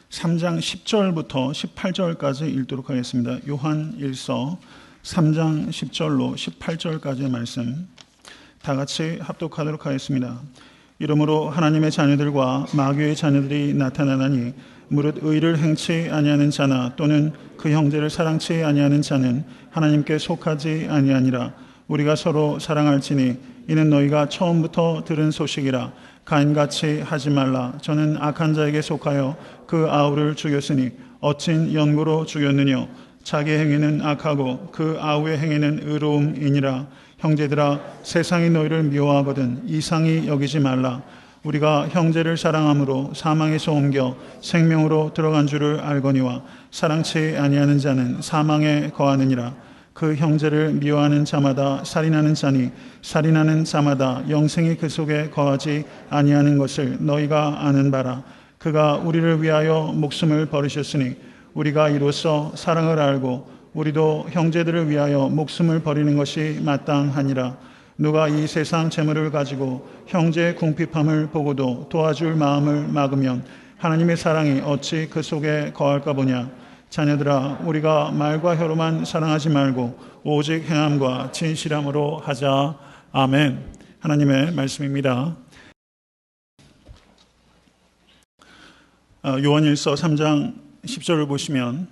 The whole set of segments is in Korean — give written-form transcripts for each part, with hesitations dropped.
3장 10절부터 18절까지 읽도록 하겠습니다. 요한일서 3장 10절로 18절까지의 말씀 다 같이 합독하도록 하겠습니다. 이러므로 하나님의 자녀들과 마귀의 자녀들이 나타나나니 무릇 의를 행치 아니하는 자나 또는 그 형제를 사랑치 아니하는 자는 하나님께 속하지 아니하니라. 우리가 서로 사랑할지니 이는 너희가 처음부터 들은 소식이라. 가인같이 하지 말라. 저는 악한 자에게 속하여 그 아우를 죽였으니 어찐 연고로 죽였느뇨. 자기 행위는 악하고 그 아우의 행위는 의로움이니라. 형제들아, 세상이 너희를 미워하거든 이상히 여기지 말라. 우리가 형제를 사랑함으로 사망에서 옮겨 생명으로 들어간 줄을 알거니와 사랑치 아니하는 자는 사망에 거하느니라. 그 형제를 미워하는 자마다 살인하는 자니 살인하는 자마다 영생이 그 속에 거하지 아니하는 것을 너희가 아는 바라. 그가 우리를 위하여 목숨을 버리셨으니 우리가 이로써 사랑을 알고 우리도 형제들을 위하여 목숨을 버리는 것이 마땅하니라. 누가 이 세상 재물을 가지고 형제의 궁핍함을 보고도 도와줄 마음을 막으면 하나님의 사랑이 어찌 그 속에 거할까 보냐. 자녀들아, 우리가 말과 혀로만 사랑하지 말고 오직 행함과 진실함으로 하자. 아멘. 하나님의 말씀입니다. 요한일서 3장 10절을 보시면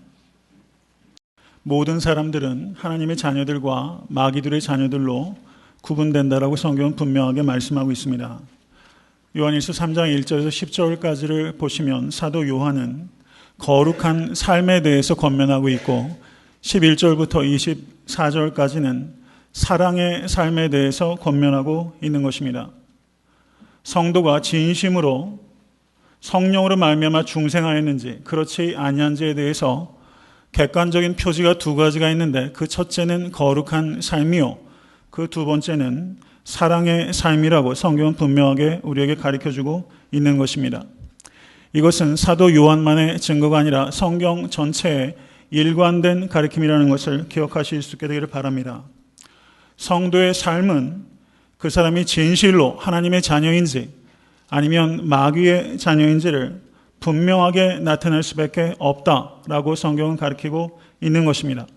모든 사람들은 하나님의 자녀들과 마귀들의 자녀들로 구분된다라고 성경은 분명하게 말씀하고 있습니다. 요한일서 3장 1절에서 10절까지를 보시면 사도 요한은 거룩한 삶에 대해서 권면하고 있고 11절부터 24절까지는 사랑의 삶에 대해서 권면하고 있는 것입니다. 성도가 진심으로 성령으로 말미암아 중생하였는지 그렇지 아니한지에 대해서 객관적인 표지가 두 가지가 있는데 그 첫째는 거룩한 삶이요 그 두 번째는 사랑의 삶이라고 성경은 분명하게 우리에게 가르쳐주고 있는 것입니다. 이것은 사도 요한만의 증거가 아니라 성경 전체의 일관된 가르침이라는 것을 기억하실 수 있게 되기를 바랍니다. 성도의 삶은 그 사람이 진실로 하나님의 자녀인지 아니면 마귀의 자녀인지를 분명하게 나타낼 수밖에 없다라고 성경은 가르치고 있는 것입니다.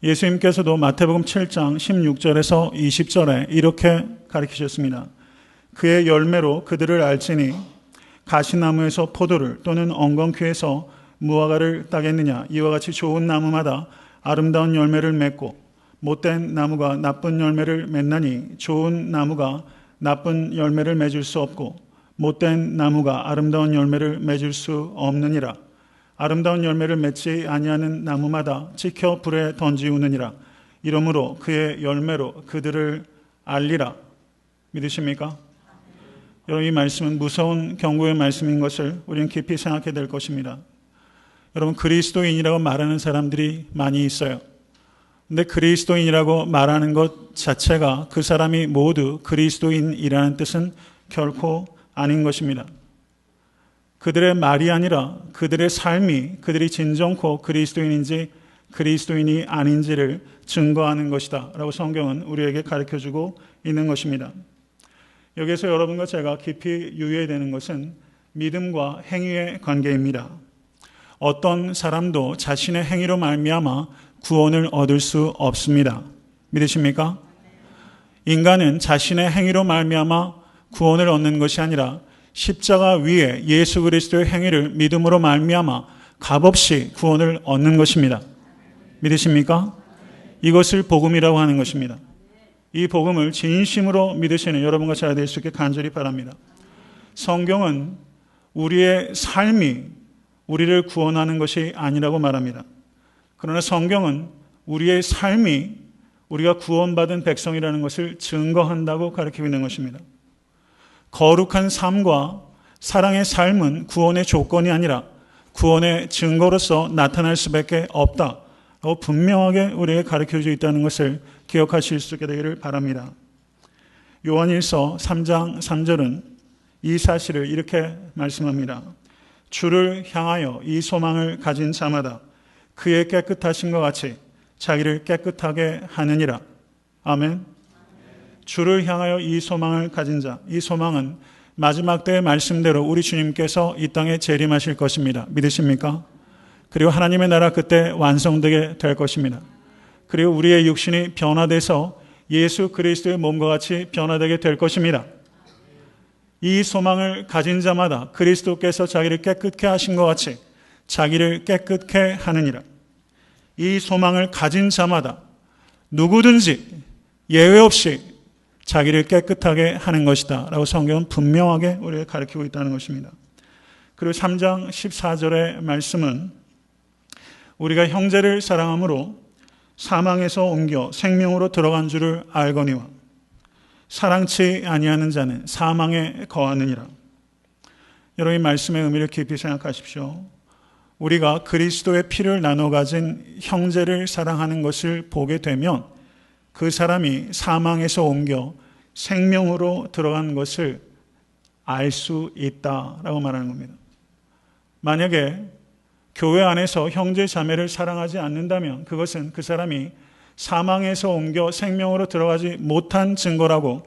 예수님께서도 마태복음 7장 16절에서 20절에 이렇게 가르치셨습니다. 그의 열매로 그들을 알지니 가시나무에서 포도를 또는 엉겅퀴에서 무화과를 따겠느냐. 이와 같이 좋은 나무마다 아름다운 열매를 맺고 못된 나무가 나쁜 열매를 맺나니 좋은 나무가 나쁜 열매를 맺을 수 없고 못된 나무가 아름다운 열매를 맺을 수 없느니라. 아름다운 열매를 맺지 아니하는 나무마다 지켜 불에 던지우느니라. 이러므로 그의 열매로 그들을 알리라. 믿으십니까? 여러분, 이 말씀은 무서운 경고의 말씀인 것을 우리는 깊이 생각해야 될 것입니다. 여러분, 그리스도인이라고 말하는 사람들이 많이 있어요. 근데 그리스도인이라고 말하는 것 자체가 그 사람이 모두 그리스도인이라는 뜻은 결코 아닌 것입니다. 그들의 말이 아니라 그들의 삶이 그들이 진정코 그리스도인인지 그리스도인이 아닌지를 증거하는 것이다 라고 성경은 우리에게 가르쳐주고 있는 것입니다. 여기서 여러분과 제가 깊이 유의해야 되는 것은 믿음과 행위의 관계입니다. 어떤 사람도 자신의 행위로 말미암아 구원을 얻을 수 없습니다. 믿으십니까? 인간은 자신의 행위로 말미암아 구원을 얻는 것이 아니라 십자가 위에 예수 그리스도의 행위를 믿음으로 말미암아 값없이 구원을 얻는 것입니다. 믿으십니까? 이것을 복음이라고 하는 것입니다. 이 복음을 진심으로 믿으시는 여러분과 제가 될 수 있게 간절히 바랍니다. 성경은 우리의 삶이 우리를 구원하는 것이 아니라고 말합니다. 그러나 성경은 우리의 삶이 우리가 구원받은 백성이라는 것을 증거한다고 가르치고 있는 것입니다. 거룩한 삶과 사랑의 삶은 구원의 조건이 아니라 구원의 증거로서 나타날 수밖에 없다고 분명하게 우리에게 가르쳐져 있다는 것을 기억하실 수 있게 되기를 바랍니다. 요한일서 3장 3절은 이 사실을 이렇게 말씀합니다. 주를 향하여 이 소망을 가진 자마다 그의 깨끗하신 것 같이 자기를 깨끗하게 하느니라. 아멘. 주를 향하여 이 소망을 가진 자, 이 소망은 마지막 때의 말씀대로 우리 주님께서 이 땅에 재림하실 것입니다. 믿으십니까? 그리고 하나님의 나라 그때 완성되게 될 것입니다. 그리고 우리의 육신이 변화돼서 예수 그리스도의 몸과 같이 변화되게 될 것입니다. 이 소망을 가진 자마다 그리스도께서 자기를 깨끗게 하신 것 같이 자기를 깨끗게 하느니라. 이 소망을 가진 자마다 누구든지 예외 없이 자기를 깨끗하게 하는 것이다 라고 성경은 분명하게 우리를 가르치고 있다는 것입니다. 그리고 3장 14절의 말씀은 우리가 형제를 사랑함으로 사망에서 옮겨 생명으로 들어간 줄을 알거니와 사랑치 아니하는 자는 사망에 거하느니라. 여러분 이 말씀의 의미를 깊이 생각하십시오. 우리가 그리스도의 피를 나눠 가진 형제를 사랑하는 것을 보게 되면 그 사람이 사망에서 옮겨 생명으로 들어간 것을 알 수 있다라고 말하는 겁니다. 만약에 교회 안에서 형제 자매를 사랑하지 않는다면 그것은 그 사람이 사망에서 옮겨 생명으로 들어가지 못한 증거라고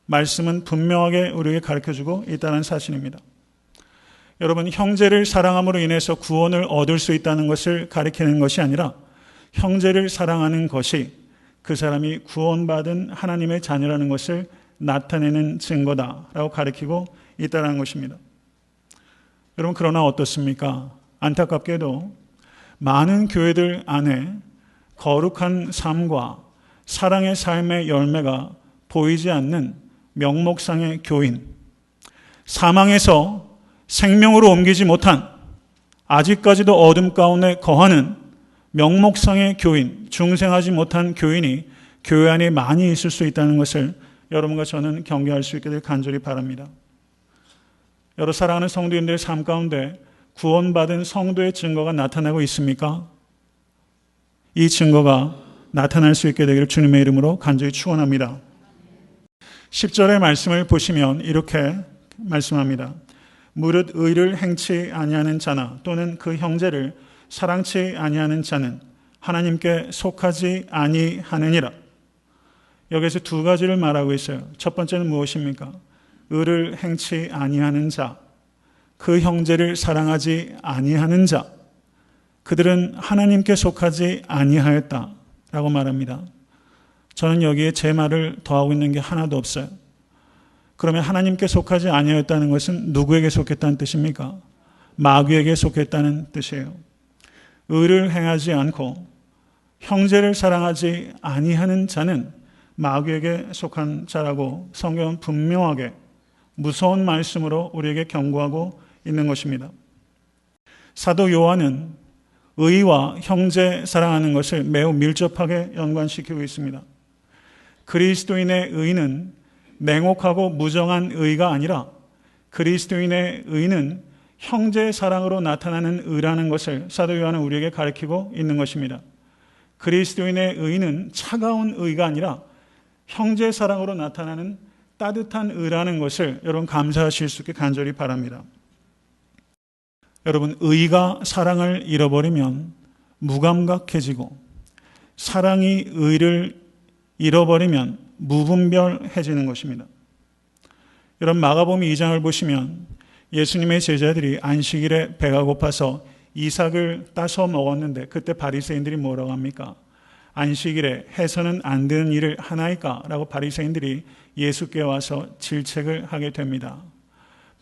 말씀은 분명하게 우리에게 가르쳐주고 있다는 사실입니다. 여러분, 형제를 사랑함으로 인해서 구원을 얻을 수 있다는 것을 가리키는 것이 아니라 형제를 사랑하는 것이 그 사람이 구원받은 하나님의 자녀라는 것을 나타내는 증거다라고 가리키고 있다는 것입니다. 여러분, 그러나 어떻습니까? 안타깝게도 많은 교회들 안에 거룩한 삶과 사랑의 삶의 열매가 보이지 않는 명목상의 교인, 사망에서 생명으로 옮기지 못한 아직까지도 어둠 가운데 거하는 명목상의 교인, 중생하지 못한 교인이 교회 안에 많이 있을 수 있다는 것을 여러분과 저는 경계할 수 있게 될 간절히 바랍니다. 여러 사랑하는 성도님들의 삶 가운데 구원받은 성도의 증거가 나타나고 있습니까? 이 증거가 나타날 수 있게 되기를 주님의 이름으로 간절히 축원합니다. 10절의 말씀을 보시면 이렇게 말씀합니다. 무릇 의를 행치 아니하는 자나 또는 그 형제를 사랑치 아니하는 자는 하나님께 속하지 아니하느니라. 여기서 두 가지를 말하고 있어요. 첫 번째는 무엇입니까? 의를 행치 아니하는 자, 그 형제를 사랑하지 아니하는 자, 그들은 하나님께 속하지 아니하였다라고 말합니다. 저는 여기에 제 말을 더하고 있는 게 하나도 없어요. 그러면 하나님께 속하지 아니하였다는 것은 누구에게 속했다는 뜻입니까? 마귀에게 속했다는 뜻이에요. 의를 행하지 않고 형제를 사랑하지 아니하는 자는 마귀에게 속한 자라고 성경은 분명하게 무서운 말씀으로 우리에게 경고하고 있는 것입니다. 사도 요한은 의와 형제 사랑하는 것을 매우 밀접하게 연관시키고 있습니다. 그리스도인의 의는 냉혹하고 무정한 의가 아니라 그리스도인의 의는 형제 사랑으로 나타나는 의라는 것을 사도 요한은 우리에게 가르치고 있는 것입니다. 그리스도인의 의는 차가운 의가 아니라 형제 사랑으로 나타나는 따뜻한 의라는 것을 여러분 감사하실 수 있게 간절히 바랍니다. 여러분, 의가 사랑을 잃어버리면 무감각해지고 사랑이 의를 잃어버리면 무분별해지는 것입니다. 여러분, 마가복음 2장을 보시면 예수님의 제자들이 안식일에 배가 고파서 이삭을 따서 먹었는데 그때 바리새인들이 뭐라고 합니까? 안식일에 해서는 안 되는 일을 하나이까? 라고 바리새인들이 예수께 와서 질책을 하게 됩니다.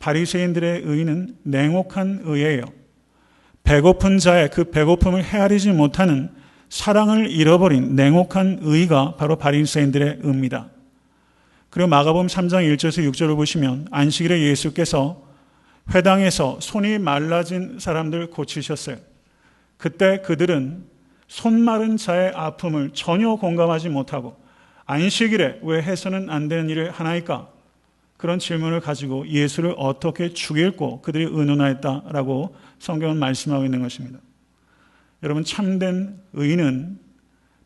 바리새인들의 의는 냉혹한 의예요. 배고픈 자의 그 배고픔을 헤아리지 못하는 사랑을 잃어버린 냉혹한 의가 바로 바리새인들의 의입니다. 그리고 마가복음 3장 1절에서 6절을 보시면 안식일에 예수께서 회당에서 손이 말라진 사람들 고치셨어요. 그때 그들은 손 마른 자의 아픔을 전혀 공감하지 못하고 안식일에 왜 해서는 안 되는 일을 하나이까? 그런 질문을 가지고 예수를 어떻게 죽일고 그들이 의논하였다라고 성경은 말씀하고 있는 것입니다. 여러분, 참된 의는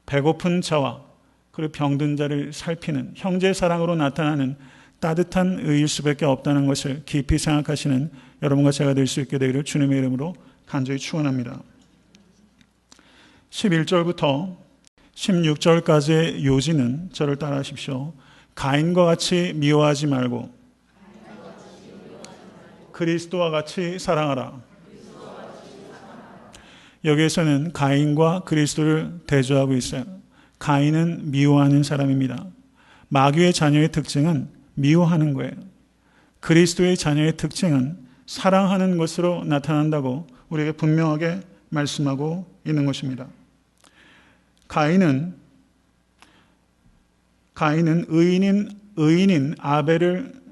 배고픈 자와 그리고 병든 자를 살피는 형제 사랑으로 나타나는 따뜻한 의일 수밖에 없다는 것을 깊이 생각하시는 여러분과 제가 될 수 있게 되기를 주님의 이름으로 간절히 축원합니다. 11절부터 16절까지의 요지는 저를 따라하십시오. 가인과 같이 미워하지 말고 그리스도와 같이 사랑하라. 여기에서는 가인과 그리스도를 대조하고 있어요. 가인은 미워하는 사람입니다. 마귀의 자녀의 특징은 미워하는 거예요. 그리스도의 자녀의 특징은 사랑하는 것으로 나타난다고 우리에게 분명하게 말씀하고 있는 것입니다. 가인은 의인인 아벨을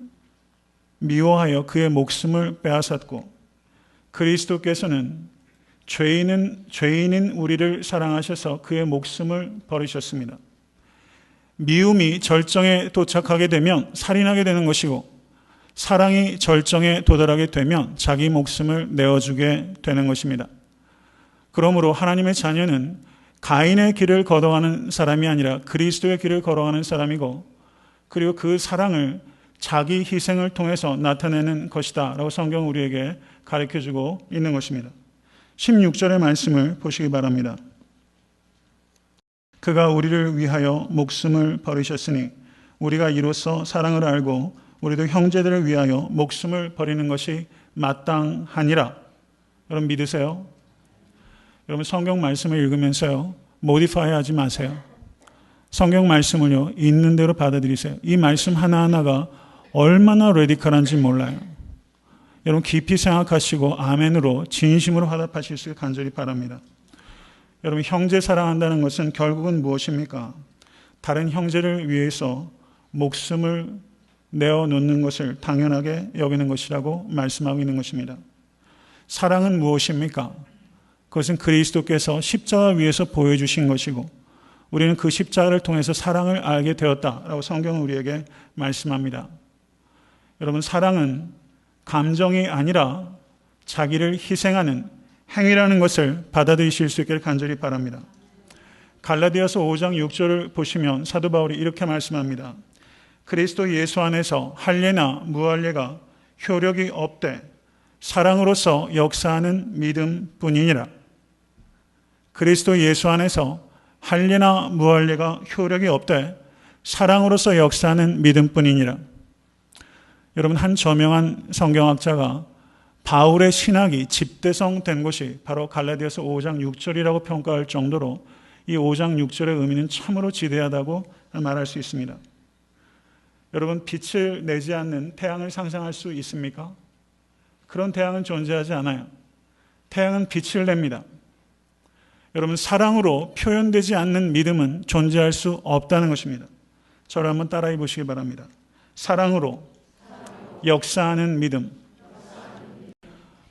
미워하여 그의 목숨을 빼앗았고, 그리스도께서는 죄인인 우리를 사랑하셔서 그의 목숨을 버리셨습니다. 미움이 절정에 도착하게 되면 살인하게 되는 것이고, 사랑이 절정에 도달하게 되면 자기 목숨을 내어주게 되는 것입니다. 그러므로 하나님의 자녀는 가인의 길을 걸어가는 사람이 아니라 그리스도의 길을 걸어가는 사람이고, 그리고 그 사랑을 자기 희생을 통해서 나타내는 것이다 라고 성경은 우리에게 가르쳐주고 있는 것입니다. 16절의 말씀을 보시기 바랍니다. 그가 우리를 위하여 목숨을 버리셨으니 우리가 이로써 사랑을 알고 우리도 형제들을 위하여 목숨을 버리는 것이 마땅하니라. 여러분 믿으세요? 여러분 성경 말씀을 읽으면서요, 모디파이 하지 마세요. 성경 말씀을요, 있는 대로 받아들이세요. 이 말씀 하나하나가 얼마나 레디컬한지 몰라요. 여러분 깊이 생각하시고 아멘으로 진심으로 화답하실 수 있게 간절히 바랍니다. 여러분 형제 사랑한다는 것은 결국은 무엇입니까? 다른 형제를 위해서 목숨을 내어놓는 것을 당연하게 여기는 것이라고 말씀하고 있는 것입니다. 사랑은 무엇입니까? 그것은 그리스도께서 십자가 위에서 보여주신 것이고, 우리는 그 십자가를 통해서 사랑을 알게 되었다라고 성경은 우리에게 말씀합니다. 여러분 사랑은 감정이 아니라 자기를 희생하는 행위라는 것을 받아들이실 수 있기를 간절히 바랍니다. 갈라디아서 5장 6절을 보시면 사도 바울이 이렇게 말씀합니다. 그리스도 예수 안에서 할례나 무할례가 효력이 없되 사랑으로서 역사하는 믿음뿐이니라. 그리스도 예수 안에서 할례나 무할례가 효력이 없되 사랑으로서 역사하는 믿음뿐이니라. 여러분 한 저명한 성경학자가 바울의 신학이 집대성된 것이 바로 갈라디아서 5장 6절이라고 평가할 정도로 이 5장 6절의 의미는 참으로 지대하다고 말할 수 있습니다. 여러분 빛을 내지 않는 태양을 상상할 수 있습니까? 그런 태양은 존재하지 않아요. 태양은 빛을 냅니다. 여러분 사랑으로 표현되지 않는 믿음은 존재할 수 없다는 것입니다. 저를 한번 따라해 보시기 바랍니다. 사랑으로 역사하는 믿음.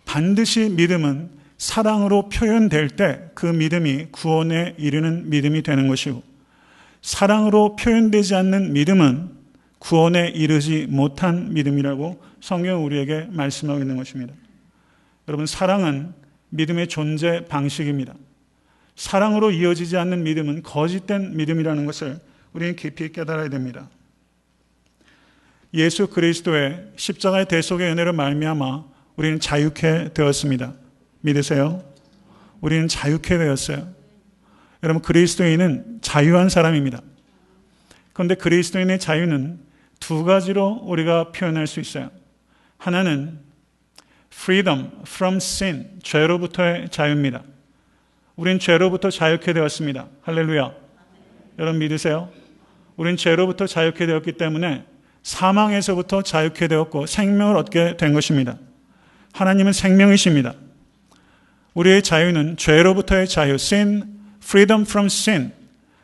반드시 믿음은 사랑으로 표현될 때 그 믿음이 구원에 이르는 믿음이 되는 것이고, 사랑으로 표현되지 않는 믿음은 구원에 이르지 못한 믿음이라고 성경은 우리에게 말씀하고 있는 것입니다. 여러분 사랑은 믿음의 존재 방식입니다. 사랑으로 이어지지 않는 믿음은 거짓된 믿음이라는 것을 우리는 깊이 깨달아야 됩니다. 예수 그리스도의 십자가의 대속의 은혜로 말미암아 우리는 자유케 되었습니다. 믿으세요? 우리는 자유케 되었어요. 여러분 그리스도인은 자유한 사람입니다. 그런데 그리스도인의 자유는 두 가지로 우리가 표현할 수 있어요. 하나는 freedom from sin, 죄로부터의 자유입니다. 우린 죄로부터 자유케 되었습니다. 할렐루야. 여러분 믿으세요? 우린 죄로부터 자유케 되었기 때문에 사망에서부터 자유케 되었고 생명을 얻게 된 것입니다. 하나님은 생명이십니다. 우리의 자유는 죄로부터의 자유, sin, freedom from sin,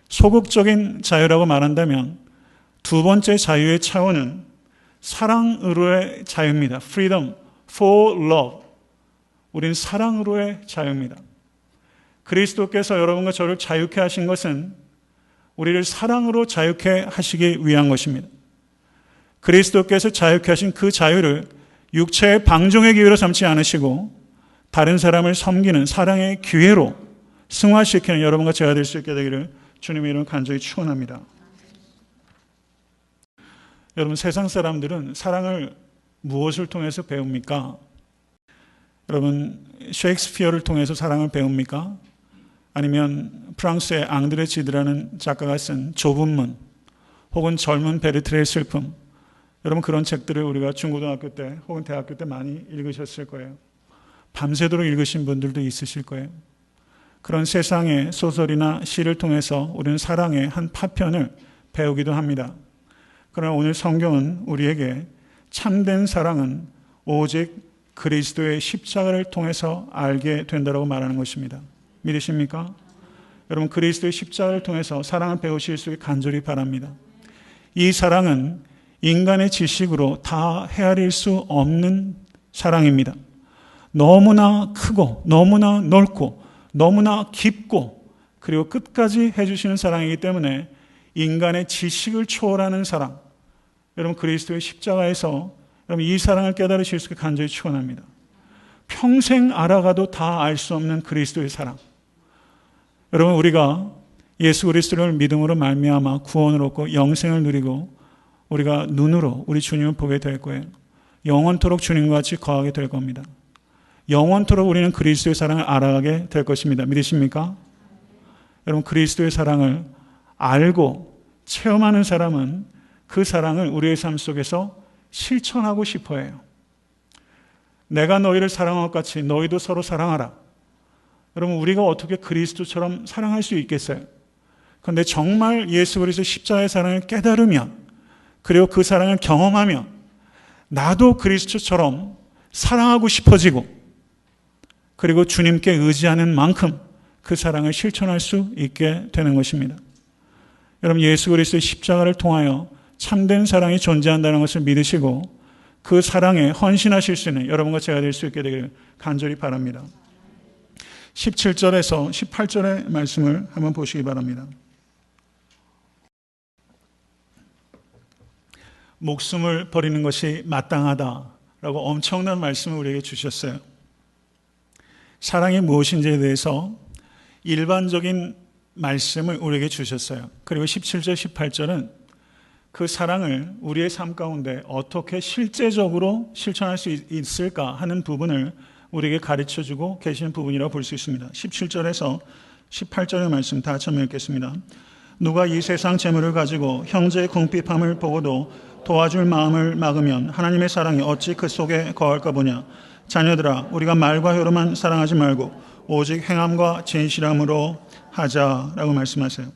소극적인 자유라고 말한다면 두 번째 자유의 차원은 사랑으로의 자유입니다. freedom for love. 우린 사랑으로의 자유입니다. 그리스도께서 여러분과 저를 자유케 하신 것은 우리를 사랑으로 자유케 하시기 위한 것입니다. 그리스도께서 자유케 하신 그 자유를 육체의 방종의 기회로 삼지 않으시고 다른 사람을 섬기는 사랑의 기회로 승화시키는 여러분과 제가 될 수 있게 되기를 주님의 이름으로 간절히 축원합니다. 여러분 세상 사람들은 사랑을 무엇을 통해서 배웁니까? 여러분 셰익스피어를 통해서 사랑을 배웁니까? 아니면 프랑스의 앙드레 지드라는 작가가 쓴 좁은 문 혹은 젊은 베르트레의 슬픔, 여러분 그런 책들을 우리가 중고등학교 때 혹은 대학교 때 많이 읽으셨을 거예요. 밤새도록 읽으신 분들도 있으실 거예요. 그런 세상의 소설이나 시를 통해서 우리는 사랑의 한 파편을 배우기도 합니다. 그러나 오늘 성경은 우리에게 참된 사랑은 오직 그리스도의 십자가를 통해서 알게 된다고 말하는 것입니다. 믿으십니까? 여러분 그리스도의 십자가를 통해서 사랑을 배우실 수 있게 간절히 바랍니다. 이 사랑은 인간의 지식으로 다 헤아릴 수 없는 사랑입니다. 너무나 크고 너무나 넓고 너무나 깊고 그리고 끝까지 해주시는 사랑이기 때문에 인간의 지식을 초월하는 사랑, 여러분 그리스도의 십자가에서 여러분 이 사랑을 깨달으실 수 있게 간절히 축원합니다. 평생 알아가도 다 알 수 없는 그리스도의 사랑. 여러분 우리가 예수 그리스도를 믿음으로 말미암아 구원을 얻고 영생을 누리고 우리가 눈으로 우리 주님을 보게 될 거예요. 영원토록 주님과 같이 거하게 될 겁니다. 영원토록 우리는 그리스도의 사랑을 알아가게 될 것입니다. 믿으십니까? 여러분 그리스도의 사랑을 알고 체험하는 사람은 그 사랑을 우리의 삶 속에서 실천하고 싶어 해요. 내가 너희를 사랑한 것 같이 너희도 서로 사랑하라. 여러분 우리가 어떻게 그리스도처럼 사랑할 수 있겠어요? 그런데 정말 예수 그리스도 십자가의 사랑을 깨달으면 그리고 그 사랑을 경험하면 나도 그리스도처럼 사랑하고 싶어지고 그리고 주님께 의지하는 만큼 그 사랑을 실천할 수 있게 되는 것입니다. 여러분 예수 그리스도의 십자가를 통하여 참된 사랑이 존재한다는 것을 믿으시고 그 사랑에 헌신하실 수 있는 여러분과 제가 될 수 있게 되기를 간절히 바랍니다. 17절에서 18절의 말씀을 한번 보시기 바랍니다. 목숨을 버리는 것이 마땅하다라고 엄청난 말씀을 우리에게 주셨어요. 사랑이 무엇인지에 대해서 일반적인 말씀을 우리에게 주셨어요. 그리고 17절, 18절은 그 사랑을 우리의 삶 가운데 어떻게 실제적으로 실천할 수 있을까 하는 부분을 우리에게 가르쳐주고 계시는 부분이라고 볼 수 있습니다. 17절에서 18절의 말씀 다 같이 읽겠습니다. 누가 이 세상 재물을 가지고 형제의 궁핍함을 보고도 도와줄 마음을 막으면 하나님의 사랑이 어찌 그 속에 거할까 보냐. 자녀들아 우리가 말과 혀로만 사랑하지 말고 오직 행함과 진실함으로 하자라고 말씀하세요.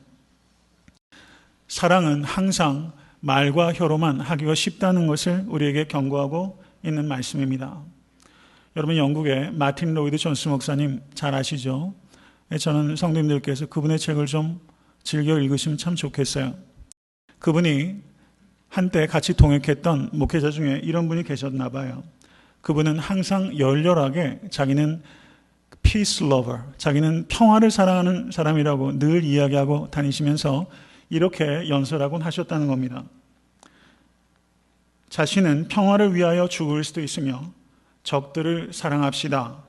사랑은 항상 말과 혀로만 하기가 쉽다는 것을 우리에게 경고하고 있는 말씀입니다. 여러분 영국의 마틴 로이드 존스 목사님 잘 아시죠? 저는 성도님들께서 그분의 책을 좀 즐겨 읽으시면 참 좋겠어요. 그분이 한때 같이 동역했던 목회자 중에 이런 분이 계셨나 봐요. 그분은 항상 열렬하게 자기는 peace lover, 자기는 평화를 사랑하는 사람이라고 늘 이야기하고 다니시면서 이렇게 연설하곤 하셨다는 겁니다. 자신은 평화를 위하여 죽을 수도 있으며 적들을 사랑합시다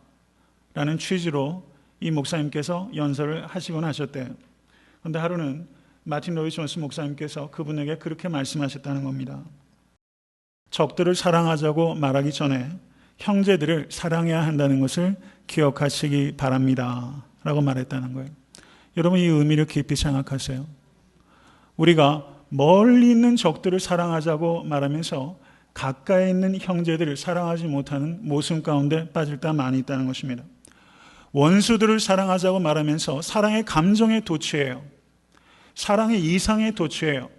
라는 취지로 이 목사님께서 연설을 하시곤 하셨대요. 그런데 하루는 마틴 로이드 존스 목사님께서 그분에게 그렇게 말씀하셨다는 겁니다. 적들을 사랑하자고 말하기 전에 형제들을 사랑해야 한다는 것을 기억하시기 바랍니다 라고 말했다는 거예요. 여러분 이 의미를 깊이 생각하세요. 우리가 멀리 있는 적들을 사랑하자고 말하면서 가까이 있는 형제들을 사랑하지 못하는 모순 가운데 빠질 때가 많이 있다는 것입니다. 원수들을 사랑하자고 말하면서 사랑의 감정에 도취해요. 사랑의 이상에 도취해요.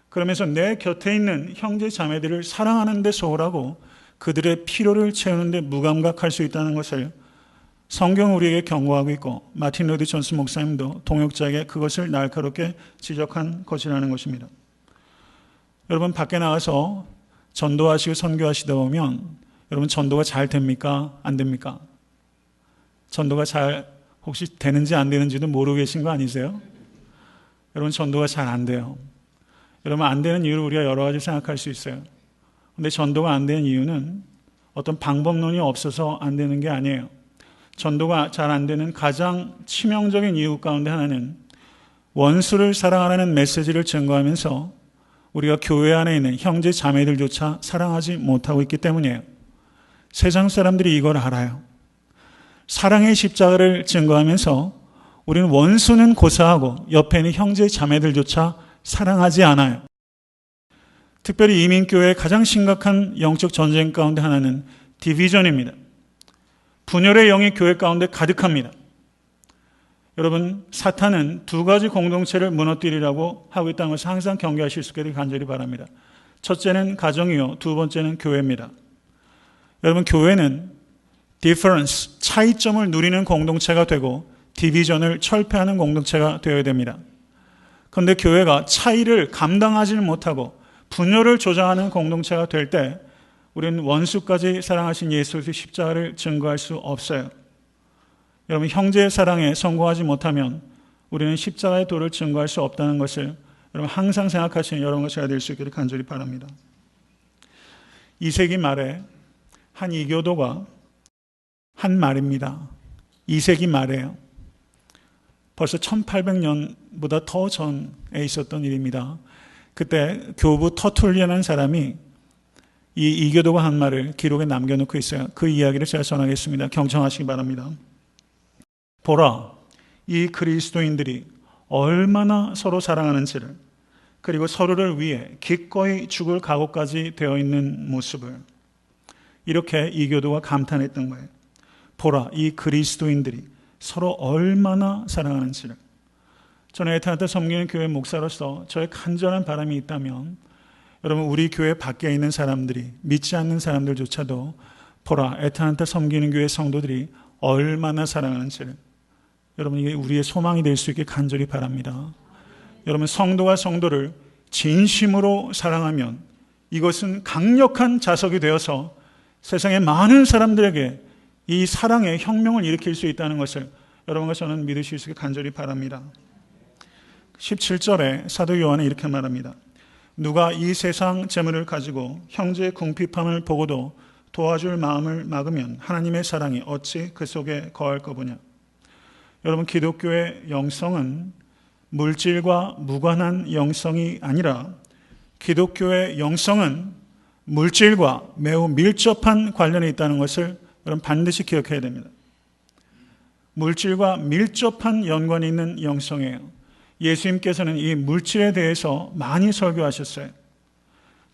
그러면서 내 곁에 있는 형제 자매들을 사랑하는 데 소홀하고 그들의 필요를 채우는 데 무감각할 수 있다는 것을 성경은 우리에게 경고하고 있고 마틴 로이드 존스 목사님도 동역자에게 그것을 날카롭게 지적한 것이라는 것입니다. 여러분 밖에 나가서 전도하시고 선교하시다 보면 여러분 전도가 잘 됩니까? 안 됩니까? 전도가 잘 혹시 되는지 안 되는지도 모르고 계신 거 아니세요? 여러분 전도가 잘 안 돼요. 여러분 안 되는 이유를 우리가 여러 가지 생각할 수 있어요. 그런데 전도가 안 되는 이유는 어떤 방법론이 없어서 안 되는 게 아니에요. 전도가 잘 안 되는 가장 치명적인 이유 가운데 하나는 원수를 사랑하라는 메시지를 증거하면서 우리가 교회 안에 있는 형제 자매들조차 사랑하지 못하고 있기 때문이에요. 세상 사람들이 이걸 알아요. 사랑의 십자가를 증거하면서 우리는 원수는 고사하고 옆에 있는 형제 자매들조차 사랑하지 않아요. 특별히 이민교회의 가장 심각한 영적 전쟁 가운데 하나는 디비전입니다. 분열의 영이 교회 가운데 가득합니다. 여러분, 사탄은 두 가지 공동체를 무너뜨리라고 하고 있다는 것을 항상 경계하실 수 있기를 간절히 바랍니다. 첫째는 가정이요, 두 번째는 교회입니다. 여러분, 교회는 difference, 차이점을 누리는 공동체가 되고 디비전을 철폐하는 공동체가 되어야 됩니다. 그런데 교회가 차이를 감당하지는 못하고 분열을 조장하는 공동체가 될 때 우리는 원수까지 사랑하신 예수 그리스도의 십자가를 증거할 수 없어요. 여러분, 형제의 사랑에 성공하지 못하면 우리는 십자가의 도를 증거할 수 없다는 것을 여러분 항상 생각하시는 여러분과 제가 될 수 있기를 간절히 바랍니다. 2세기 말에 한 이교도가 한 말입니다. 2세기 말에요. 벌써 1800년보다 더 전에 있었던 일입니다. 그때 교부 터툴리안이라는 사람이 이 이교도가 한 말을 기록에 남겨놓고 있어요. 그 이야기를 제가 전하겠습니다. 경청하시기 바랍니다. 보라, 이 그리스도인들이 얼마나 서로 사랑하는지를, 그리고 서로를 위해 기꺼이 죽을 각오까지 되어 있는 모습을, 이렇게 이교도가 감탄했던 거예요. 보라, 이 그리스도인들이 서로 얼마나 사랑하는지를. 저는 에탄한테 섬기는 교회 목사로서 저의 간절한 바람이 있다면, 여러분, 우리 교회 밖에 있는 사람들이, 믿지 않는 사람들조차도 보라, 에탄한테 섬기는 교회 성도들이 얼마나 사랑하는지를, 여러분, 이게 우리의 소망이 될 수 있게 간절히 바랍니다. 여러분, 성도가 성도를 진심으로 사랑하면 이것은 강력한 자석이 되어서 세상의 많은 사람들에게 이 사랑의 혁명을 일으킬 수 있다는 것을 여러분과 저는 믿으실 수 있게 간절히 바랍니다. 17절에 사도 요한은 이렇게 말합니다. 누가 이 세상 재물을 가지고 형제의 궁핍함을 보고도 도와줄 마음을 막으면 하나님의 사랑이 어찌 그 속에 거할 거보냐. 여러분, 기독교의 영성은 물질과 무관한 영성이 아니라 기독교의 영성은 물질과 매우 밀접한 관련이 있다는 것을 여러분 반드시 기억해야 됩니다. 물질과 밀접한 연관이 있는 영성이에요. 예수님께서는 이 물질에 대해서 많이 설교하셨어요.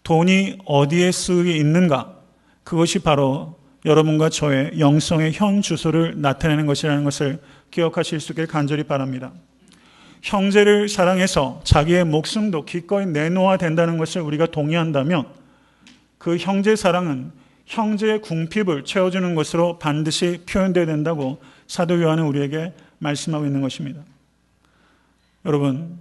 돈이 어디에 쓰기 있는가? 그것이 바로 여러분과 저의 영성의 현 주소를 나타내는 것이라는 것을 기억하실 수 있길 간절히 바랍니다. 형제를 사랑해서 자기의 목숨도 기꺼이 내놓아야 된다는 것을 우리가 동의한다면 그 형제 사랑은 형제의 궁핍을 채워주는 것으로 반드시 표현되어야 된다고 사도 요한은 우리에게 말씀하고 있는 것입니다. 여러분,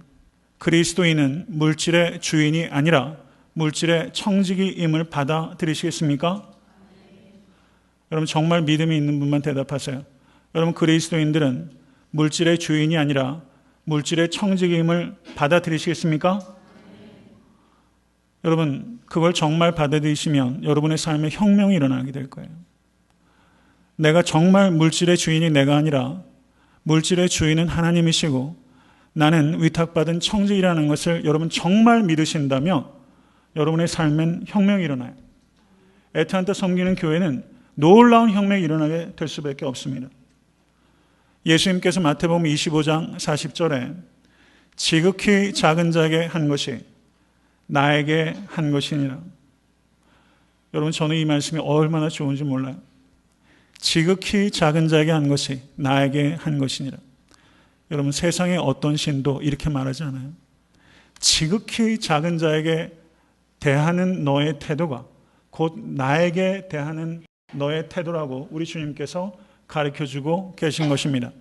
그리스도인은 물질의 주인이 아니라 물질의 청지기임을 받아들이시겠습니까? 여러분, 정말 믿음이 있는 분만 대답하세요. 여러분, 그리스도인들은 물질의 주인이 아니라 물질의 청지기임을 받아들이시겠습니까? 여러분, 그걸 정말 받아들이시면 여러분의 삶에 혁명이 일어나게 될 거예요. 내가 정말 물질의 주인이 내가 아니라 물질의 주인은 하나님이시고 나는 위탁받은 청지기라는 것을 여러분 정말 믿으신다면 여러분의 삶엔 혁명이 일어나요. 에탄한테 섬기는 교회는 놀라운 혁명이 일어나게 될 수밖에 없습니다. 예수님께서 마태복음 25장 40절에 지극히 작은 자에게 한 것이 나에게 한 것이니라. 여러분, 저는 이 말씀이 얼마나 좋은지 몰라요. 지극히 작은 자에게 한 것이 나에게 한 것이니라. 여러분, 세상의 어떤 신도 이렇게 말하지 않아요. 지극히 작은 자에게 대하는 너의 태도가 곧 나에게 대하는 너의 태도라고 우리 주님께서 가르쳐주고 계신 것입니다.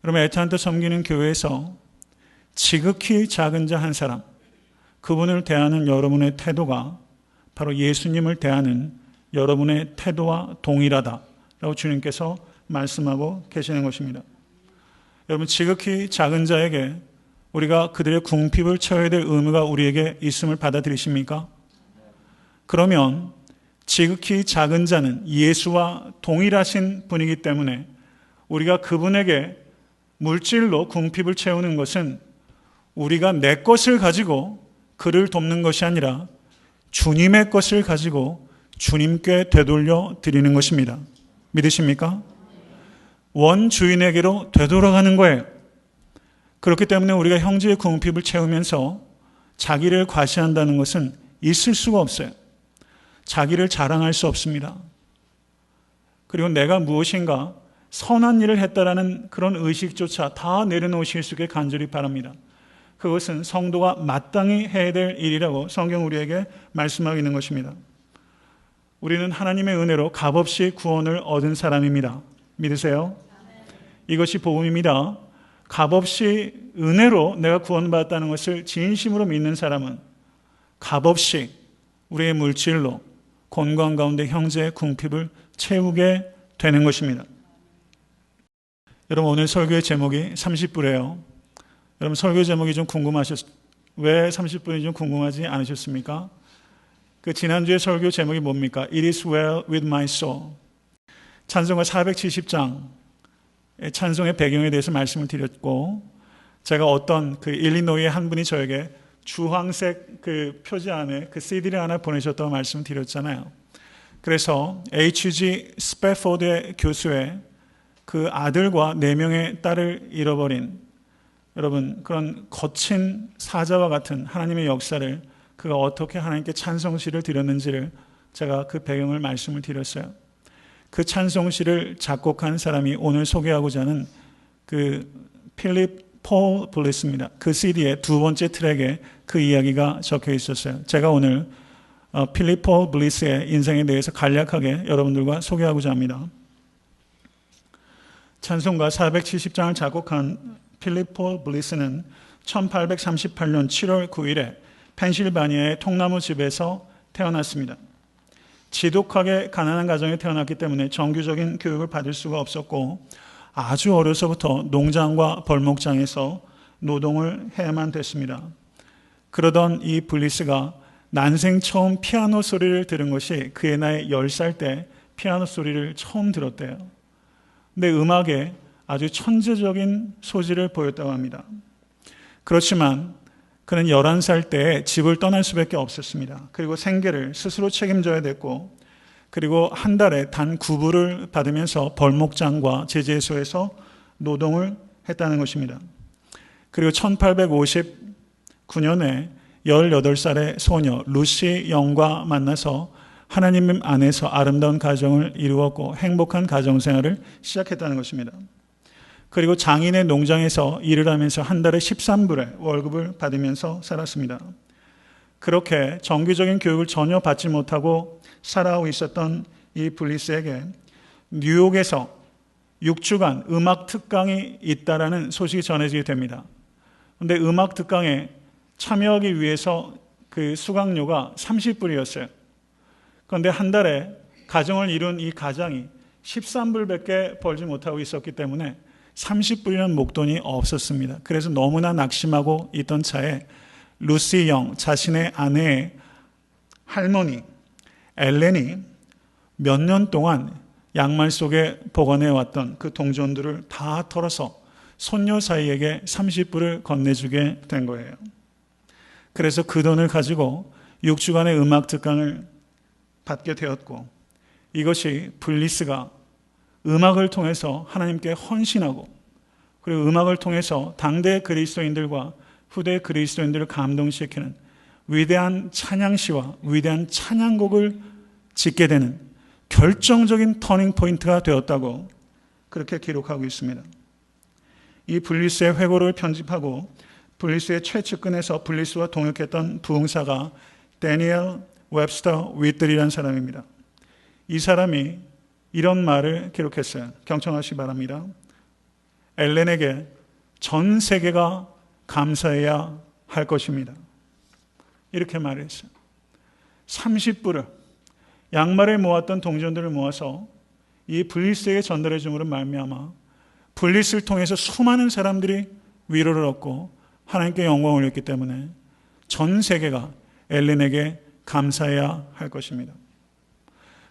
여러분, 에탄한테 섬기는 교회에서 지극히 작은 자 한 사람, 그분을 대하는 여러분의 태도가 바로 예수님을 대하는 여러분의 태도와 동일하다라고 주님께서 말씀하고 계시는 것입니다. 여러분, 지극히 작은 자에게 우리가 그들의 궁핍을 채워야 될 의무가 우리에게 있음을 받아들이십니까? 그러면 지극히 작은 자는 예수와 동일하신 분이기 때문에 우리가 그분에게 물질로 궁핍을 채우는 것은 우리가 내 것을 가지고 그를 돕는 것이 아니라 주님의 것을 가지고 주님께 되돌려 드리는 것입니다. 믿으십니까? 원주인에게로 되돌아가는 거예요. 그렇기 때문에 우리가 형제의 궁핍을 채우면서 자기를 과시한다는 것은 있을 수가 없어요. 자기를 자랑할 수 없습니다. 그리고 내가 무엇인가 선한 일을 했다라는 그런 의식조차 다 내려놓으실 수 있게 간절히 바랍니다. 그것은 성도가 마땅히 해야 될 일이라고 성경 우리에게 말씀하고 있는 것입니다. 우리는 하나님의 은혜로 값없이 구원을 얻은 사람입니다. 믿으세요? 이것이 복음입니다. 값없이 은혜로 내가 구원받았다는 것을 진심으로 믿는 사람은 값없이 우리의 물질로 곤광 가운데 형제의 궁핍을 채우게 되는 것입니다. 여러분, 오늘 설교의 제목이 30불이에요. 여러분, 설교 제목이 좀 왜 30불인지 좀 궁금하지 않으셨습니까? 그 지난주에 설교 제목이 뭡니까? It is well with my soul. 찬송가 470장 찬송의 배경에 대해서 말씀을 드렸고, 제가 어떤 그 일리노이의 한 분이 저에게 주황색 그 표지 안에 그 CD를 하나 보내셨다고 말씀을 드렸잖아요. 그래서 H.G. 스패포드의 교수의 그 아들과 4명의 딸을 잃어버린, 여러분, 그런 거친 사자와 같은 하나님의 역사를 그가 어떻게 하나님께 찬송시를 드렸는지를 제가 그 배경을 말씀을 드렸어요. 그 찬송시를 작곡한 사람이 오늘 소개하고자 하는 그 필립 폴 블리스입니다. 그 CD의 2번째 트랙에 그 이야기가 적혀 있었어요. 제가 오늘 필립 폴 블리스의 인생에 대해서 간략하게 여러분들과 소개하고자 합니다. 찬송가 470장을 작곡한 필립 폴 블리스는 1838년 7월 9일에 펜실바니아의 통나무 집에서 태어났습니다. 지독하게 가난한 가정에 태어났기 때문에 정규적인 교육을 받을 수가 없었고, 아주 어려서부터 농장과 벌목장에서 노동을 해야만 됐습니다. 그러던 이 블리스가 난생 처음 피아노 소리를 들은 것이 그의 나이 10살 때 피아노 소리를 처음 들었대요. 근데 음악에 아주 천재적인 소질을 보였다고 합니다. 그렇지만 그는 11살 때 집을 떠날 수밖에 없었습니다. 그리고 생계를 스스로 책임져야 됐고, 그리고 한 달에 단 9불을 받으면서 벌목장과 제재소에서 노동을 했다는 것입니다. 그리고 1859년에 18살의 소녀 루시 영과 만나서 하나님 안에서 아름다운 가정을 이루었고 행복한 가정생활을 시작했다는 것입니다. 그리고 장인의 농장에서 일을 하면서 한 달에 13불의 월급을 받으면서 살았습니다. 그렇게 정규적인 교육을 전혀 받지 못하고 살아오고 있었던 이 블리스에게 뉴욕에서 6주간 음악 특강이 있다라는 소식이 전해지게 됩니다. 그런데 음악 특강에 참여하기 위해서 그 수강료가 30불이었어요. 그런데 한 달에 가정을 이룬 이 가장이 13불밖에 벌지 못하고 있었기 때문에 30불이라는 목돈이 없었습니다. 그래서 너무나 낙심하고 있던 차에 루시 영, 자신의 아내의 할머니 엘렌이 몇 년 동안 양말 속에 보관해왔던 그 동전들을 다 털어서 손녀 사이에게 30불을 건네주게 된 거예요. 그래서 그 돈을 가지고 6주간의 음악 특강을 받게 되었고, 이것이 블리스가 음악을 통해서 하나님께 헌신하고, 그리고 음악을 통해서 당대 그리스도인들과 후대 그리스도인들을 감동시키는 위대한 찬양시와 위대한 찬양곡을 짓게 되는 결정적인 터닝 포인트가 되었다고 그렇게 기록하고 있습니다. 이 블리스의 회고를 편집하고 블리스의 최측근에서 블리스와 동역했던 부흥사가 데니엘 웹스터 윗들이라는 사람입니다. 이 사람이 이런 말을 기록했어요. 경청하시기 바랍니다. 엘렌에게 전 세계가 감사해야 할 것입니다. 이렇게 말했어요. 30불을 양말에 모았던 동전들을 모아서 이 블리스에게 전달해 줌으로 말미암아 블리스를 통해서 수많은 사람들이 위로를 얻고 하나님께 영광을 올렸기 때문에 전 세계가 엘렌에게 감사해야 할 것입니다.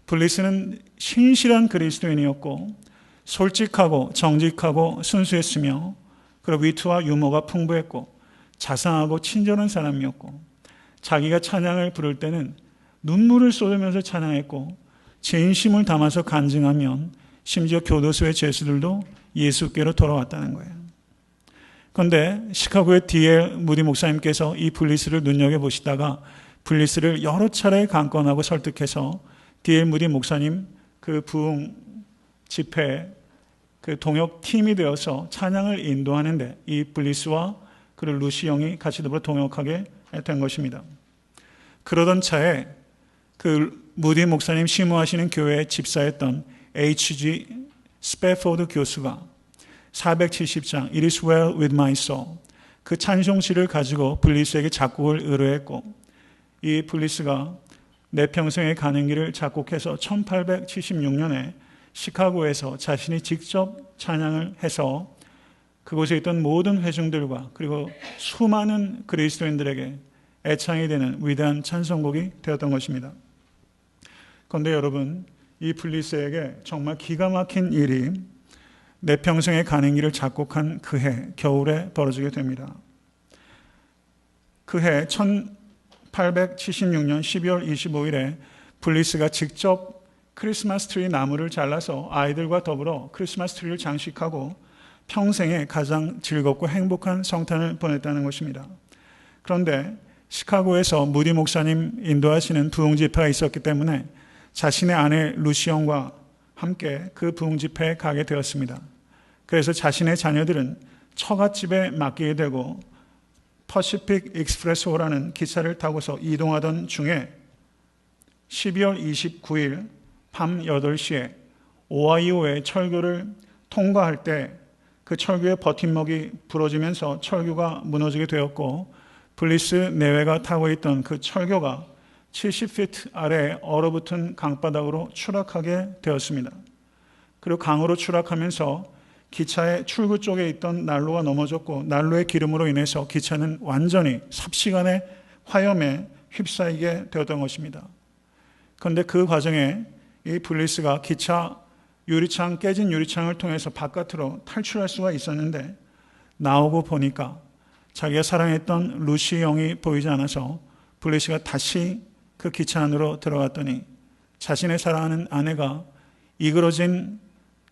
블리스는 신실한 그리스도인이었고 솔직하고 정직하고 순수했으며 그리고 위트와 유머가 풍부했고 자상하고 친절한 사람이었고 자기가 찬양을 부를 때는 눈물을 쏟으면서 찬양했고 진심을 담아서 간증하면 심지어 교도소의 죄수들도 예수께로 돌아왔다는 거예요. 그런데 시카고의 D.L. 무디 목사님께서 이 블리스를 눈여겨보시다가 블리스를 여러 차례 강권하고 설득해서 D.L. 무디 목사님 그 부흥 집회에 그 동역 팀이 되어서 찬양을 인도하는데 이 블리스와 그리고 루시 영이 같이 더불어 동역하게 된 것입니다. 그러던 차에 그 무디 목사님 심우하시는 교회에 집사했던 H.G. 스패포드 교수가 470장 It is well with my soul 그 찬송시를 가지고 블리스에게 작곡을 의뢰했고 이 블리스가 내 평생의 가는 길을 작곡해서 1876년에 시카고에서 자신이 직접 찬양을 해서 그곳에 있던 모든 회중들과 그리고 수많은 그리스도인들에게 애창이 되는 위대한 찬송곡이 되었던 것입니다. 그런데 여러분, 이 블리스에게 정말 기가 막힌 일이 내 평생의 가는 길을 작곡한 그 해 겨울에 벌어지게 됩니다. 그 해 1876년 12월 25일에 블리스가 직접 크리스마스 트리 나무를 잘라서 아이들과 더불어 크리스마스 트리를 장식하고 평생에 가장 즐겁고 행복한 성탄을 보냈다는 것입니다. 그런데 시카고에서 무디 목사님 인도하시는 부흥 집회가 있었기 때문에 자신의 아내 루시 영과 함께 그 부흥 집회에 가게 되었습니다. 그래서 자신의 자녀들은 처갓집에 맡기게 되고 퍼시픽 익스프레소라는 기차를 타고서 이동하던 중에 12월 29일 밤 8시에 오하이오의 철교를 통과할 때 그 철교의 버팀목이 부러지면서 철교가 무너지게 되었고 블리스 내외가 타고 있던 그 철교가 70피트 아래 얼어붙은 강바닥으로 추락하게 되었습니다. 그리고 강으로 추락하면서 기차의 출구 쪽에 있던 난로가 넘어졌고 난로의 기름으로 인해서 기차는 완전히 삽시간에 화염에 휩싸이게 되었던 것입니다. 그런데 그 과정에 이 블리스가 기차 유리창, 깨진 유리창을 통해서 바깥으로 탈출할 수가 있었는데 나오고 보니까 자기가 사랑했던 루시 영이 보이지 않아서 블리스가 다시 그 기차 안으로 들어갔더니 자신의 사랑하는 아내가 이그러진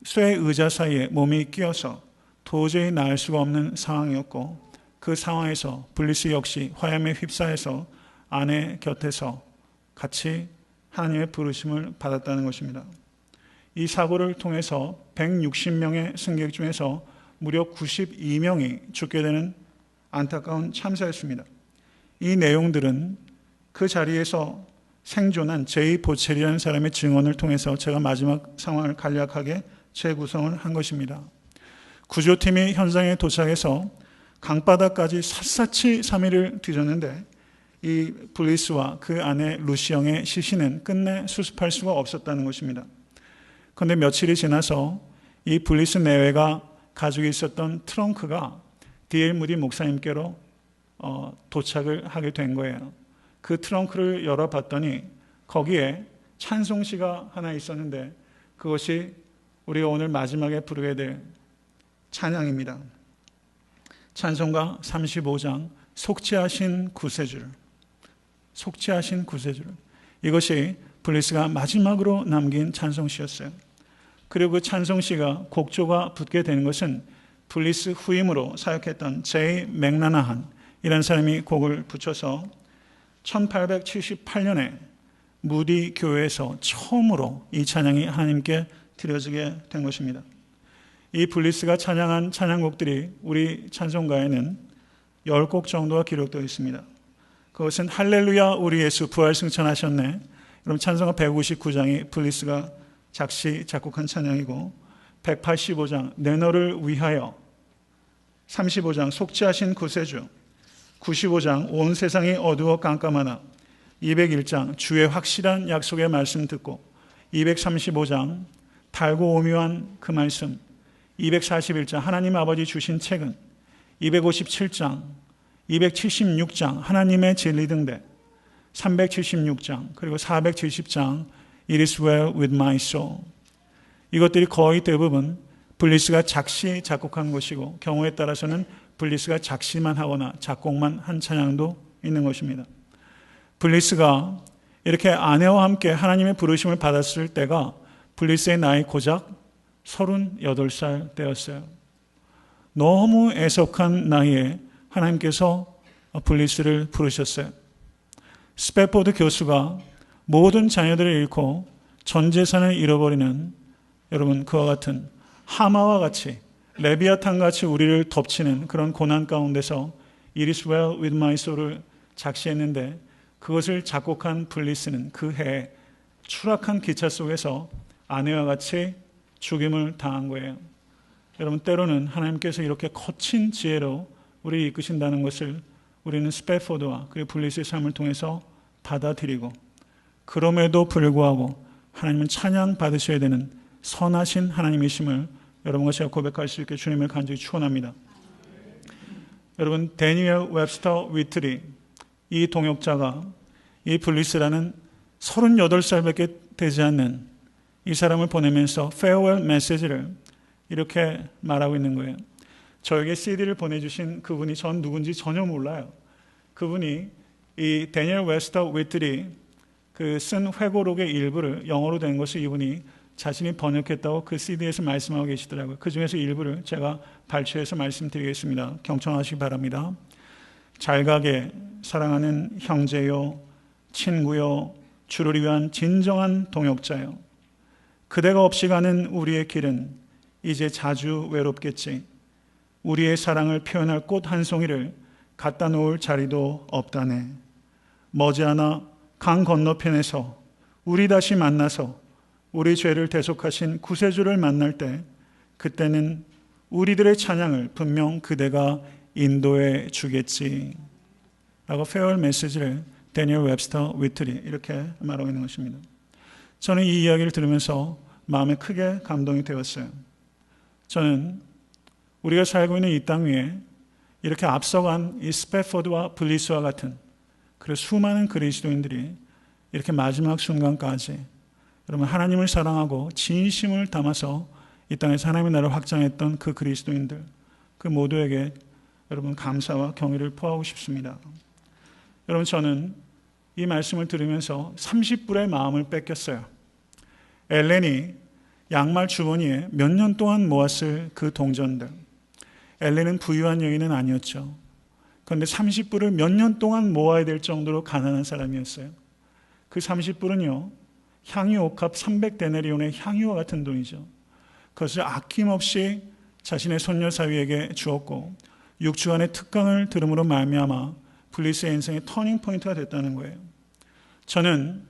쇠 의자 사이에 몸이 끼어서 도저히 나을 수가 없는 상황이었고 그 상황에서 블리스 역시 화염에 휩싸여서 아내 곁에서 같이 하나님의 부르심을 받았다는 것입니다. 이 사고를 통해서 160명의 승객 중에서 무려 92명이 죽게 되는 안타까운 참사였습니다. 이 내용들은 그 자리에서 생존한 제이 보첼이라는 사람의 증언을 통해서 제가 마지막 상황을 간략하게 재구성을 한 것입니다. 구조팀이 현장에 도착해서 강바닥까지 샅샅이 3일을 뒤졌는데 이 블리스와 그 아내 루시 영의 시신은 끝내 수습할 수가 없었다는 것입니다. 그런데 며칠이 지나서 이 블리스 내외가 가지고 있었던 트렁크가 D.L. 무디 목사님께로 도착을 하게 된 거예요. 그 트렁크를 열어봤더니 거기에 찬송시가 하나 있었는데 그것이 우리가 오늘 마지막에 부르게 될 찬양입니다. 찬송가 35장 속죄하신 구세주를. 속죄하신 구세주를. 이것이 블리스가 마지막으로 남긴 찬송시였어요. 그리고 그 찬송시가 곡조가 붙게 되는 것은 블리스 후임으로 사역했던 제이 맥라나한 이라는 사람이 곡을 붙여서 1878년에 무디 교회에서 처음으로 이 찬양이 하나님께 드려지게 된 것입니다. 이 블리스가 찬양한 찬양곡들이 우리 찬송가에는 10곡 정도가 기록되어 있습니다. 그것은 할렐루야 우리 예수 부활 승천하셨네. 여러분 찬송가 159장이 블리스가 작시 작곡한 찬양이고 185장 내 너를 위하여 35장 속죄하신 구세주 95장 온 세상이 어두워 깜깜하나 201장 주의 확실한 약속의 말씀 듣고 235장 달고 오묘한 그 말씀 241장 하나님 아버지 주신 책은 257장 276장 하나님의 진리 등대 376장 그리고 470장 It is well with my soul 이것들이 거의 대부분 블리스가 작시 작곡한 것이고 경우에 따라서는 블리스가 작시만 하거나 작곡만 한 찬양도 있는 것입니다. 블리스가 이렇게 아내와 함께 하나님의 부르심을 받았을 때가 블리스의 나이 고작 38살 때였어요. 너무 애석한 나이에 하나님께서 블리스를 부르셨어요. 스패포드 교수가 모든 자녀들을 잃고 전 재산을 잃어버리는, 여러분, 그와 같은 하마와 같이 레비아탄 같이 우리를 덮치는 그런 고난 가운데서 It is well with my soul을 작시했는데, 그것을 작곡한 블리스는 그 해에 추락한 기차 속에서 아내와 같이 죽임을 당한 거예요. 여러분, 때로는 하나님께서 이렇게 거친 지혜로 우리를 이끄신다는 것을 우리는 스패포드와 그리고 블리스의 삶을 통해서 받아들이고, 그럼에도 불구하고 하나님은 찬양 받으셔야 되는 선하신 하나님이심을 여러분과 제가 고백할 수 있게 주님을 간절히 축원합니다. 여러분, 데니엘 웹스터 위트리, 이 동역자가 이 블리스라는 38살밖에 되지 않는 이 사람을 보내면서 페어웰 메시지를 이렇게 말하고 있는 거예요. 저에게 CD를 보내주신 그분이 전 누군지 전혀 몰라요. 그분이 이 데니엘 웹스터 위트리 그 쓴 회고록의 일부를 영어로 된 것을 이분이 자신이 번역했다고 그 CD에서 말씀하고 계시더라고요. 그 중에서 일부를 제가 발췌해서 말씀드리겠습니다. 경청하시기 바랍니다. 잘 가게 사랑하는 형제요, 친구요, 주를 위한 진정한 동역자요. 그대가 없이 가는 우리의 길은 이제 자주 외롭겠지. 우리의 사랑을 표현할 꽃 한 송이를 갖다 놓을 자리도 없다네. 머지않아 강 건너편에서 우리 다시 만나서 우리 죄를 대속하신 구세주를 만날 때, 그때는 우리들의 찬양을 분명 그대가 인도해 주겠지 라고 페어웰 메시지를 데니엘 웹스터 위트리 이렇게 말하고 있는 것입니다. 저는 이 이야기를 들으면서 마음에 크게 감동이 되었어요. 저는 우리가 살고 있는 이 땅 위에 이렇게 앞서간 이 스패포드와 블리스와 같은 그리고 수많은 그리스도인들이 이렇게 마지막 순간까지 여러분 하나님을 사랑하고 진심을 담아서 이 땅에서 하나님의 나라를 확장했던 그 그리스도인들, 그 모두에게 여러분 감사와 경의를 표하고 싶습니다. 여러분, 저는 이 말씀을 들으면서 30불의 마음을 뺏겼어요. 엘렌이 양말 주머니에 몇 년 동안 모았을 그 동전들. 엘렌은 부유한 여인은 아니었죠. 그런데 30불을 몇 년 동안 모아야 될 정도로 가난한 사람이었어요. 그 30불은요, 향유 옥합 300데나리온의 향유와 같은 돈이죠. 그것을 아낌없이 자신의 손녀 사위에게 주었고 6주간의 특강을 들음으로 말미암아 블리스의 인생의 터닝 포인트가 됐다는 거예요. 저는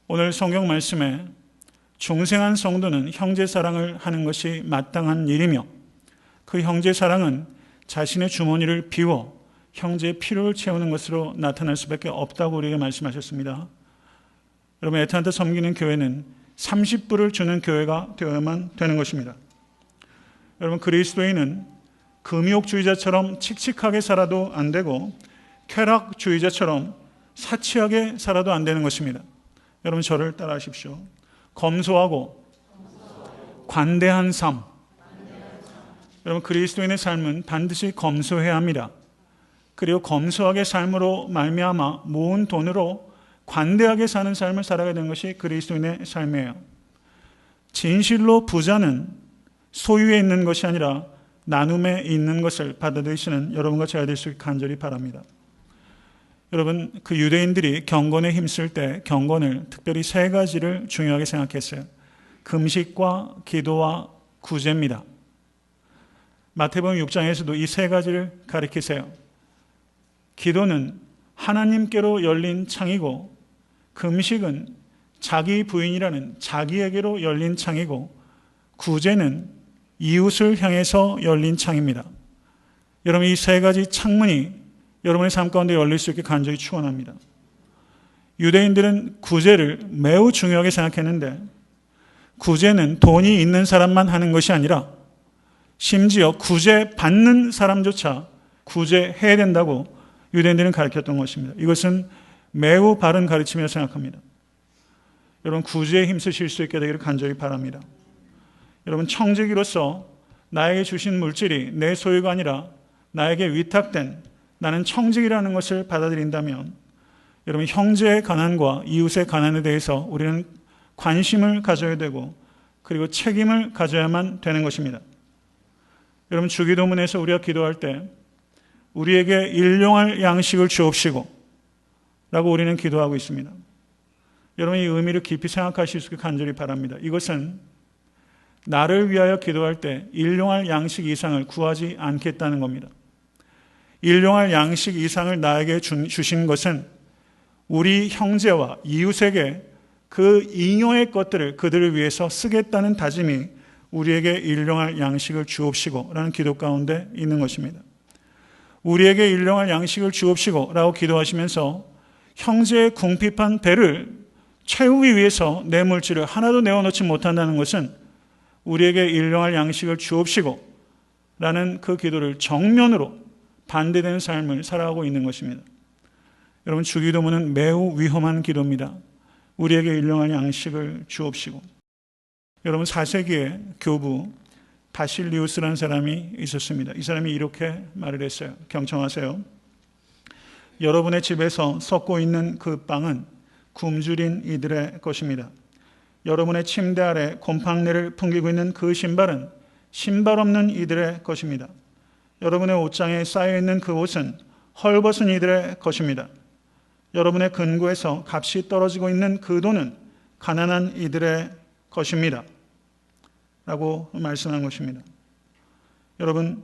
오늘 성경 말씀에 중생한 성도는 형제 사랑을 하는 것이 마땅한 일이며, 그 형제 사랑은 자신의 주머니를 비워 형제의 필요를 채우는 것으로 나타날 수밖에 없다고 우리에게 말씀하셨습니다. 여러분, 애타한테 섬기는 교회는 30불을 주는 교회가 되어야만 되는 것입니다. 여러분, 그리스도인은 금욕주의자처럼 칙칙하게 살아도 안 되고 쾌락주의자처럼 사치하게 살아도 안 되는 것입니다. 여러분, 저를 따라하십시오. 검소하고 관대한 삶. 여러분, 그리스도인의 삶은 반드시 검소해야 합니다. 그리고 검소하게 삶으로 말미암아 모은 돈으로 관대하게 사는 삶을 살아가야 되는 것이 그리스도인의 삶이에요. 진실로 부자는 소유에 있는 것이 아니라 나눔에 있는 것을 받아들이시는 여러분과 제가 될 수 있게 간절히 바랍니다. 여러분, 그 유대인들이 경건에 힘쓸 때 경건을 특별히 세 가지를 중요하게 생각했어요. 금식과 기도와 구제입니다. 마태복음 6장에서도 이 세 가지를 가리키세요. 기도는 하나님께로 열린 창이고, 금식은 자기 부인이라는 자기에게로 열린 창이고, 구제는 이웃을 향해서 열린 창입니다. 여러분, 이 세 가지 창문이 여러분의 삶 가운데 열릴 수 있게 간절히 축원합니다. 유대인들은 구제를 매우 중요하게 생각했는데, 구제는 돈이 있는 사람만 하는 것이 아니라 심지어 구제 받는 사람조차 구제해야 된다고 유대인들은 가르쳤던 것입니다. 이것은 매우 바른 가르침이라고 생각합니다. 여러분, 구제에 힘쓰실 수 있게 되기를 간절히 바랍니다. 여러분, 청지기로서 나에게 주신 물질이 내 소유가 아니라 나에게 위탁된, 나는 청지기라는 것을 받아들인다면, 여러분, 형제의 가난과 이웃의 가난에 대해서 우리는 관심을 가져야 되고, 그리고 책임을 가져야만 되는 것입니다. 여러분, 주기도문에서 우리가 기도할 때 우리에게 일용할 양식을 주옵시고 라고 우리는 기도하고 있습니다. 여러분, 이 의미를 깊이 생각하실 수 있게 간절히 바랍니다. 이것은 나를 위하여 기도할 때 일용할 양식 이상을 구하지 않겠다는 겁니다. 일용할 양식 이상을 나에게 주신 것은 우리 형제와 이웃에게 그 잉여의 것들을 그들을 위해서 쓰겠다는 다짐이 우리에게 일용할 양식을 주옵시고 라는 기도 가운데 있는 것입니다. 우리에게 일용할 양식을 주옵시고 라고 기도하시면서 형제의 궁핍한 배를 채우기 위해서 내 물질을 하나도 내어놓지 못한다는 것은 우리에게 일용할 양식을 주옵시고 라는 그 기도를 정면으로 반대되는 삶을 살아가고 있는 것입니다. 여러분, 주기도문은 매우 위험한 기도입니다. 우리에게 일용할 양식을 주옵시고. 여러분, 4세기에 교부 바실리우스라는 사람이 있었습니다. 이 사람이 이렇게 말을 했어요. 경청하세요. 여러분의 집에서 썩고 있는 그 빵은 굶주린 이들의 것입니다. 여러분의 침대 아래 곰팡내를 풍기고 있는 그 신발은 신발 없는 이들의 것입니다. 여러분의 옷장에 쌓여있는 그 옷은 헐벗은 이들의 것입니다. 여러분의 근고에서 값이 떨어지고 있는 그 돈은 가난한 이들의 것입니다. 라고 말씀한 것입니다. 여러분,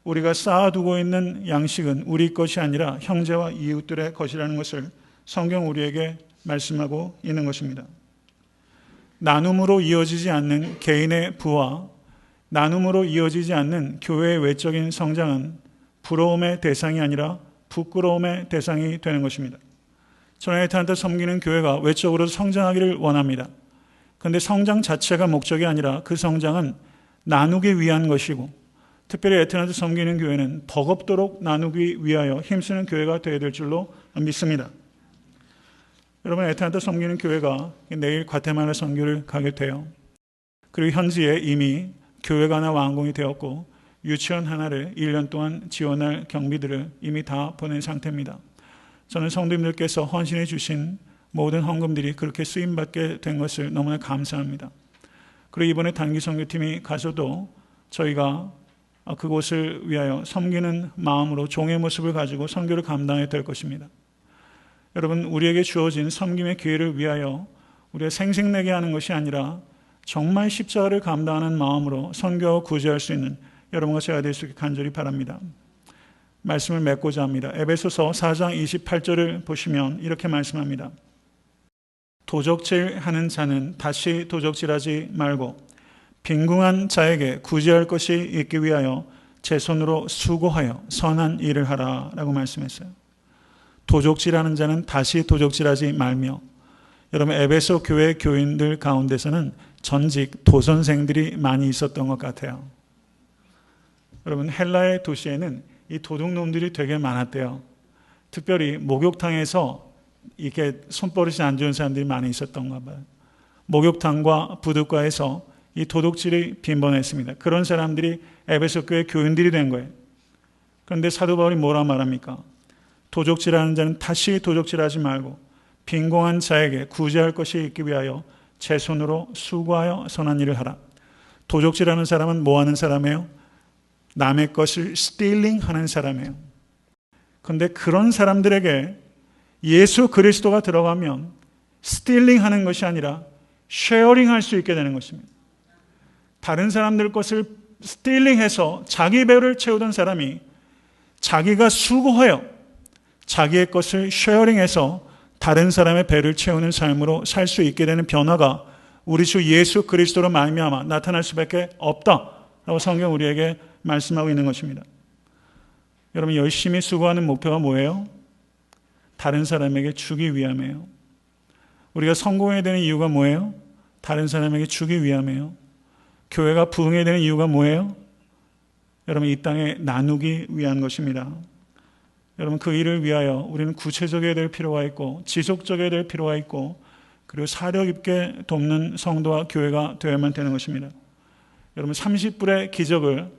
우리가 쌓아두고 있는 양식은 우리 것이 아니라 형제와 이웃들의 것이라는 것을 성경 우리에게 말씀하고 있는 것입니다. 나눔으로 이어지지 않는 개인의 부와 나눔으로 이어지지 않는 교회의 외적인 성장은 부러움의 대상이 아니라 부끄러움의 대상이 되는 것입니다. 저네이트한테 섬기는 교회가 외적으로 성장하기를 원합니다. 그런데 성장 자체가 목적이 아니라 그 성장은 나누기 위한 것이고, 특별히 에트나한테 섬기는 교회는 버겁도록 나누기 위하여 힘쓰는 교회가 되어야 될 줄로 믿습니다. 여러분, 에트나한테 섬기는 교회가 내일 과테말라 선교를 가게 돼요. 그리고 현지에 이미 교회가 하나 완공이 되었고 유치원 하나를 1년 동안 지원할 경비들을 이미 다 보낸 상태입니다. 저는 성도님들께서 헌신해 주신 모든 헌금들이 그렇게 쓰임받게 된 것을 너무나 감사합니다. 그리고 이번에 단기 선교팀이 가서도 저희가 그곳을 위하여 섬기는 마음으로 종의 모습을 가지고 선교를 감당해야 될 것입니다. 여러분, 우리에게 주어진 섬김의 기회를 위하여 우리가 생색내게 하는 것이 아니라 정말 십자가를 감당하는 마음으로 선교하고 구제할 수 있는 여러분과 제가 될 수 있게 간절히 바랍니다. 말씀을 맺고자 합니다. 에베소서 4장 28절을 보시면 이렇게 말씀합니다. 도적질하는 자는 다시 도적질하지 말고 빈궁한 자에게 구제할 것이 있기 위하여 제 손으로 수고하여 선한 일을 하라 라고 말씀했어요. 도적질하는 자는 다시 도적질하지 말며, 여러분, 에베소 교회 교인들 가운데서는 전직 도선생들이 많이 있었던 것 같아요. 여러분, 헬라의 도시에는 이 도둑놈들이 되게 많았대요. 특별히 목욕탕에서 이렇게 손버릇이 안 좋은 사람들이 많이 있었던가 봐요. 목욕탕과 부둣가에서 이 도둑질이 빈번했습니다. 그런 사람들이 에베소 교회 교인들이 된 거예요. 그런데 사도 바울이 뭐라 말합니까? 도적질하는 자는 다시 도적질하지 말고 빈궁한 자에게 구제할 것이 있기 위하여 제 손으로 수고하여 선한 일을 하라. 도적질하는 사람은 뭐 하는 사람이에요? 남의 것을 스틸링 하는 사람이에요. 그런데 그런 사람들에게 예수 그리스도가 들어가면 스틸링 하는 것이 아니라 쉐어링 할 수 있게 되는 것입니다. 다른 사람들 것을 스틸링해서 자기 배를 채우던 사람이 자기가 수고하여 자기의 것을 쉐어링해서 다른 사람의 배를 채우는 삶으로 살 수 있게 되는 변화가 우리 주 예수 그리스도로 말미암아 나타날 수밖에 없다라고 성경 우리에게 말씀하고 있는 것입니다. 여러분, 열심히 수고하는 목표가 뭐예요? 다른 사람에게 주기 위함이에요. 우리가 성공해야 되는 이유가 뭐예요? 다른 사람에게 주기 위함이에요. 교회가 부흥해야 되는 이유가 뭐예요? 여러분, 이 땅에 나누기 위한 것입니다. 여러분, 그 일을 위하여 우리는 구체적이어야 될 필요가 있고 지속적이어야 될 필요가 있고, 그리고 사력 있게 돕는 성도와 교회가 되어야만 되는 것입니다. 여러분, 30불의 기적을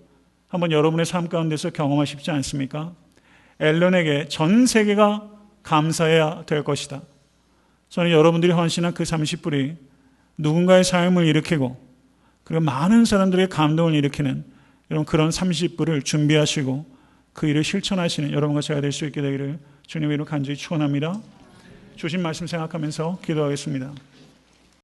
한번 여러분의 삶 가운데서 경험하고 싶지 않습니까? 앨런에게 전 세계가 감사해야 될 것이다. 저는 여러분들이 헌신한 그 30불이 누군가의 삶을 일으키고 그리고 많은 사람들의 감동을 일으키는 여러분 그런 30불을 준비하시고 그 일을 실천하시는 여러분과 제가 될 수 있게 되기를 주님의 이름으로 간절히 축원합니다. 주신 말씀 생각하면서 기도하겠습니다.